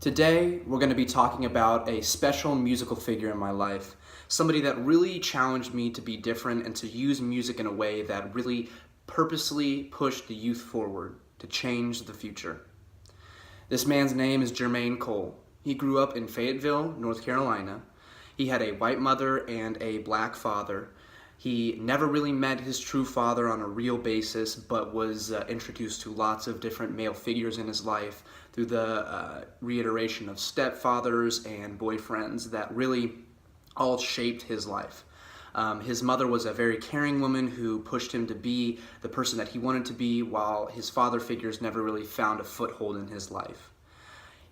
Today, we're going to be talking about a special musical figure in my life, somebody that really challenged me to be different and to use music in a way that really purposely pushed the youth forward to change the future. This man's name is Jermaine Cole. He grew up in Fayetteville, North Carolina. He had a white mother and a black father. He never really met his true father on a real basis, but was introduced to lots of different male figures in his life through the reiteration of stepfathers and boyfriends that really all shaped his life. His mother was a very caring woman who pushed him to be the person that he wanted to be, while his father figures never really found a foothold in his life.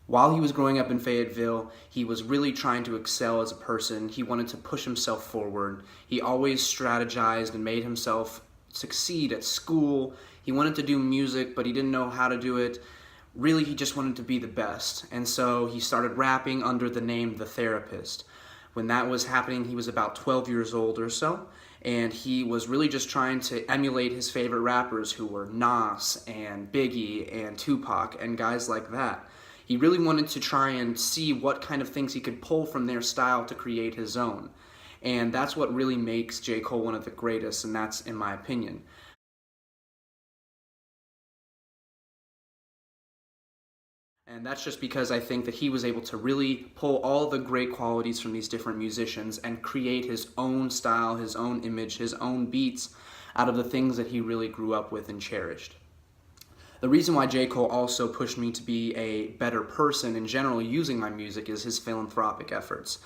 While he was growing up in Fayetteville, he was really trying to excel as a person. He wanted to push himself forward. He always strategized and made himself succeed at school. He wanted to do music, but he didn't know how to do it. Really, he just wanted to be the best. And so he started rapping under the name The Therapist. When that was happening, he was about 12 years old or so. And he was really just trying to emulate his favorite rappers, who were Nas and Biggie and Tupac and guys like that. He really wanted to try and see what kind of things he could pull from their style to create his own. And that's what really makes J. Cole one of the greatest, and that's in my opinion. And that's just because I think that he was able to really pull all the great qualities from these different musicians and create his own style, his own image, his own beats out of the things that he really grew up with and cherished. The reason why J. Cole also pushed me to be a better person in general using my music is his philanthropic efforts.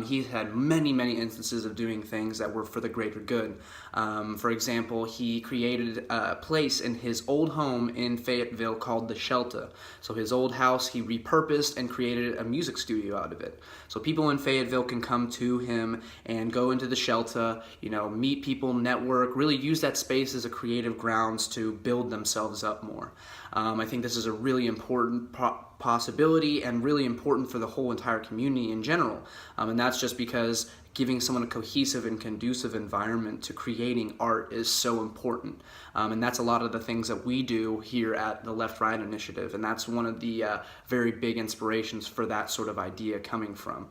He's had many instances of doing things that were for the greater good. For example, he created a place in his old home in Fayetteville called The Shelter. So his old house, he repurposed and created a music studio out of it. So people in Fayetteville can come to him and go into The Shelter, meet people, network, really use that space as a creative grounds to build themselves up more. I think this is a really important possibility and really important for the whole entire community in general. And that's just because giving someone a cohesive and conducive environment to creating art is so important. And that's a lot of the things that we do here at the Left Right Initiative. And that's one of the very big inspirations for that sort of idea coming from.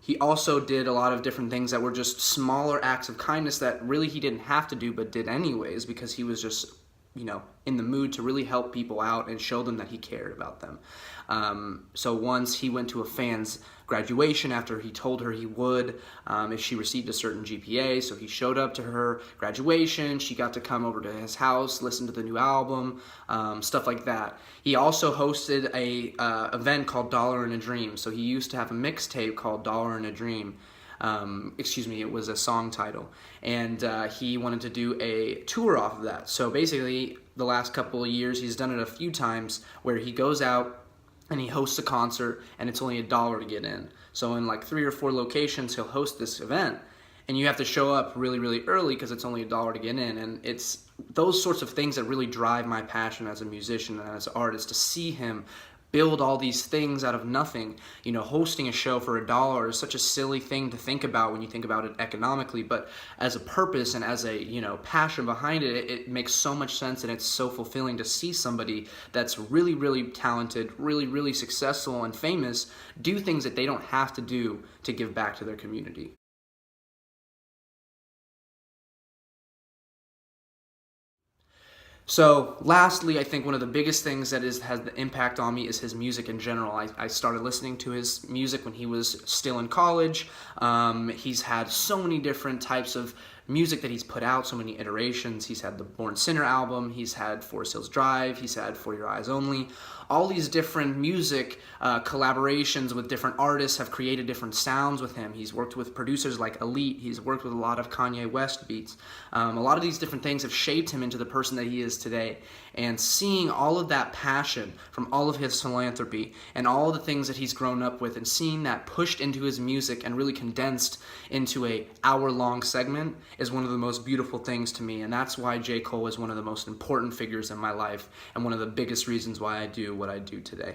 He also did a lot of different things that were just smaller acts of kindness that really he didn't have to do but did anyways, because he was just in the mood to really help people out and show them that he cared about them. So once he went to a fan's graduation after he told her he would if she received a certain GPA. So he showed up to her graduation. She got to come over to his house, listen to the new album, stuff like that. He also hosted a event called Dollar in a Dream. So he used to have a mixtape called Dollar in a Dream. It was a song title, and he wanted to do a tour off of that. So basically, the last couple of years, he's done it a few times where he goes out and he hosts a concert, and it's only $1 to get in. So in like 3 or 4 locations, he'll host this event, and you have to show up really early because it's only $1 to get in. And it's those sorts of things that really drive my passion as a musician and as an artist, to see him build all these things out of nothing. Hosting a show for $1 is such a silly thing to think about when you think about it economically, but as a purpose and as a passion behind it, it makes so much sense, and it's so fulfilling to see somebody that's really talented, really successful and famous do things that they don't have to do to give back to their community. So lastly, I think one of the biggest things that has the impact on me is his music in general. I started listening to his music when he was still in college. He's had so many different types of music that he's put out, so many iterations. He's had the Born Sinner album, he's had Forest Hills Drive, he's had For Your Eyes Only. All these different music collaborations with different artists have created different sounds with him. He's worked with producers like Elite. He's worked with a lot of Kanye West beats. A lot of these different things have shaped him into the person that he is today. And seeing all of that passion from all of his philanthropy and all of the things that he's grown up with, and seeing that pushed into his music and really condensed into a hour-long segment is one of the most beautiful things to me. And that's why J. Cole is one of the most important figures in my life and one of the biggest reasons why I do what I do today.